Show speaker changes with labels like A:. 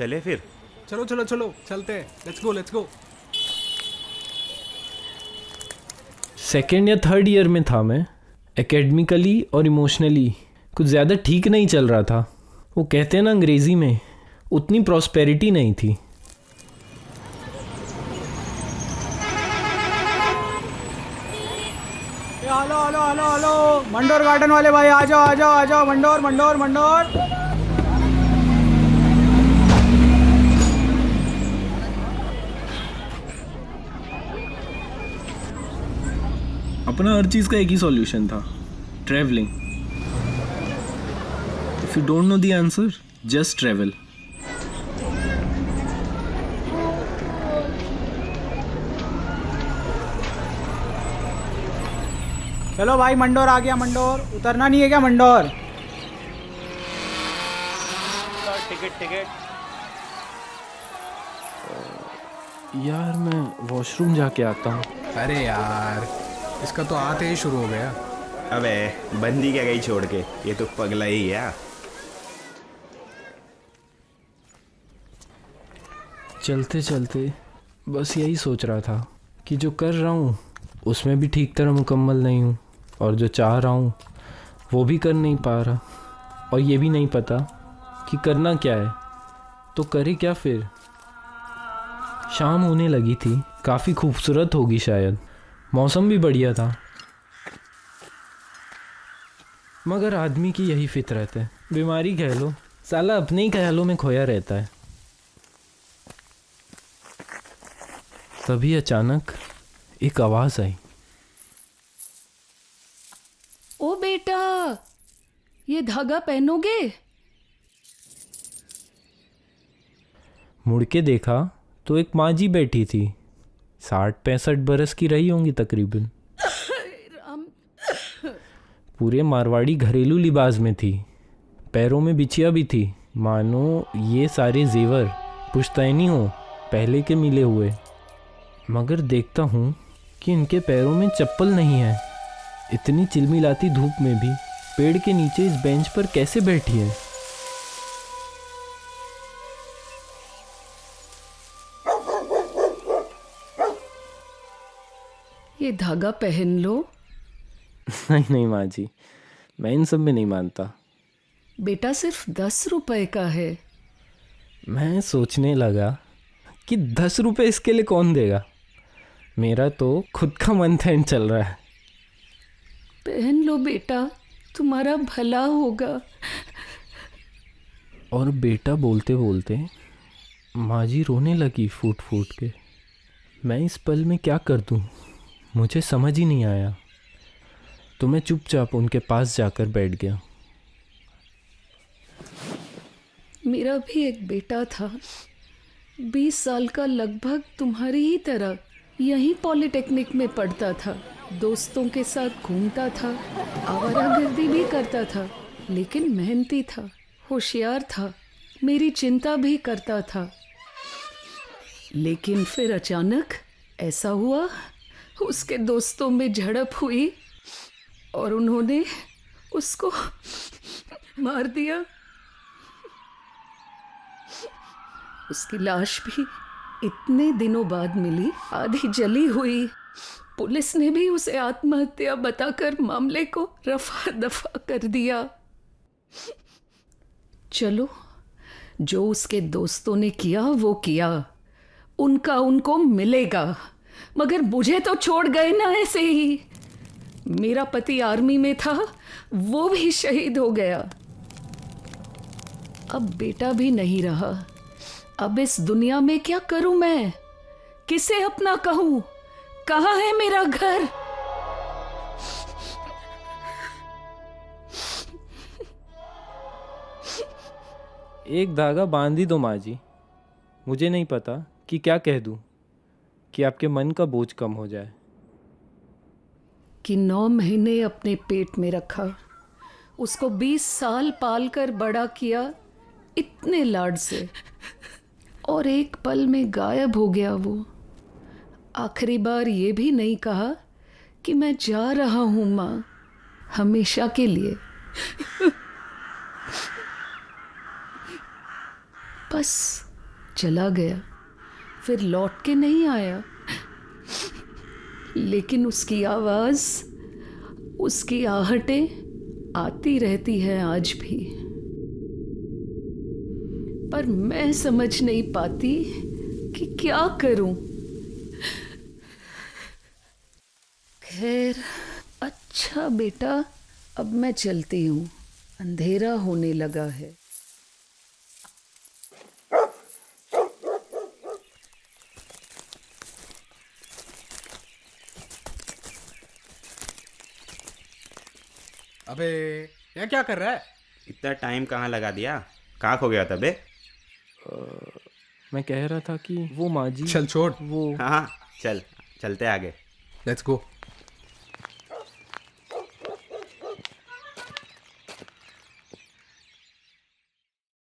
A: चले फिर।
B: चलो चलो चलो चलते हैं, let's go let's go.
C: Second या थर्ड ईयर में था मैं। एकेडमिकली और इमोशनली कुछ ज़्यादा ठीक नहीं चल रहा था। वो कहते हैं ना अंग्रेज़ी में, उतनी प्रॉस्पेरिटी नहीं थी।
B: Hello hello hello hello, Mandore garden वाले भाई आ जाओ आ जाओ आ जाओ, मंडोर मंडोर मंडोर।
C: अपना हर चीज़ का एक ही सॉल्यूशन था, travelling. If you don't know the answer, just travel.
B: चलो भाई, मंडोर आ गया। मंडोर उतरना नहीं है क्या मंडोर?
A: टिकट।
C: यार मैं वॉशरूम जाके आता हूँ।
B: अरे यार, इसका तो आते ही शुरू हो गया।
A: अबे बंदी क्या गई छोड़ के, ये तो पगला ही है।
C: चलते चलते बस यही सोच रहा था कि जो कर रहा हूँ उसमें भी ठीक तरह मुकम्मल नहीं हूँ, और जो चाह रहा हूँ वो भी कर नहीं पा रहा, और ये भी नहीं पता कि करना क्या है, तो करे क्या फिर। शाम होने लगी थी, काफ़ी खूबसूरत होगी शायद, मौसम भी बढ़िया था। मगर आदमी की यही फितरत है, बीमारी कह लो, साला अपने ही ख्यालों में खोया रहता है। तभी अचानक एक आवाज़ आई।
D: ओ बेटा, ये धागा पहनोगे?
C: मुड़ के देखा तो एक माँ जी बैठी थी, 60-65 बरस की रही होंगी तकरीबन। पूरे मारवाड़ी घरेलू लिबास में थी, पैरों में बिछिया भी थी, मानो ये सारे जेवर पुश्तैनी हो, पहले के मिले हुए। मगर देखता हूँ कि इनके पैरों में चप्पल नहीं है। इतनी चिलमिलाती धूप में भी पेड़ के नीचे इस बेंच पर कैसे बैठी है?
D: ये धागा पहन लो।
C: नहीं माँ जी, मैं इन सब में नहीं मानता।
D: बेटा सिर्फ 10 रुपए का है।
C: मैं सोचने लगा कि 10 रुपये इसके लिए कौन देगा। मेरा तो खुद का मंथ एंड चल रहा है।
D: पहन लो बेटा, तुम्हारा भला होगा।
C: और बेटा बोलते बोलते माँ जी रोने लगी फूट फूट के। मैं इस पल में क्या कर दूँ, मुझे समझ ही नहीं आया। तो मैं चुपचाप उनके पास जाकर बैठ गया।
D: मेरा भी एक बेटा था, 20 साल का, लगभग तुम्हारी ही तरह। यहीं पॉलिटेक्निक में पढ़ता था, दोस्तों के साथ घूमता था, आवारागर्दी भी करता था, लेकिन मेहनती था, होशियार था, मेरी चिंता भी करता था। लेकिन फिर अचानक ऐसा हुआ, उसके दोस्तों में झड़प हुई और उन्होंने उसको मार दिया। उसकी लाश भी इतने दिनों बाद मिली, आधी जली हुई। पुलिस ने भी उसे आत्महत्या बताकर मामले को रफा दफा कर दिया। चलो, जो उसके दोस्तों ने किया वो किया, उनका उनको मिलेगा, मगर मुझे तो छोड़ गए ना ऐसे ही। मेरा पति आर्मी में था, वो भी शहीद हो गया। अब बेटा भी नहीं रहा। अब इस दुनिया में क्या करूं मैं? किसे अपना कहूं? कहाँ है मेरा घर?
C: एक धागा बांध ही दो माँ जी। मुझे नहीं पता कि क्या कह दूँ कि आपके मन का बोझ कम हो जाए।
D: कि 9 महीने अपने पेट में रखा, उसको 20 साल पाल कर बड़ा किया इतने लाड से, और एक पल में गायब हो गया वो। आखिरी बार ये भी नहीं कहा कि मैं जा रहा हूँ माँ, हमेशा के लिए। बस चला गया, फिर लौट के नहीं आया, लेकिन उसकी आवाज़, उसकी आहटें आती रहती हैं आज भी। पर मैं समझ नहीं पाती कि क्या करूं। खैर, अच्छा बेटा, अब मैं चलती हूँ, अंधेरा होने लगा है।
E: अबे यहाँ क्या कर रहा है?
A: इतना टाइम कहाँ लगा दिया? कहाँ खो गया था बे?
C: मैं कह रहा था कि वो माँ जी,
E: चल छोड़,
C: वो
A: हाँ हाँ, चलते आगे।
E: Let's go.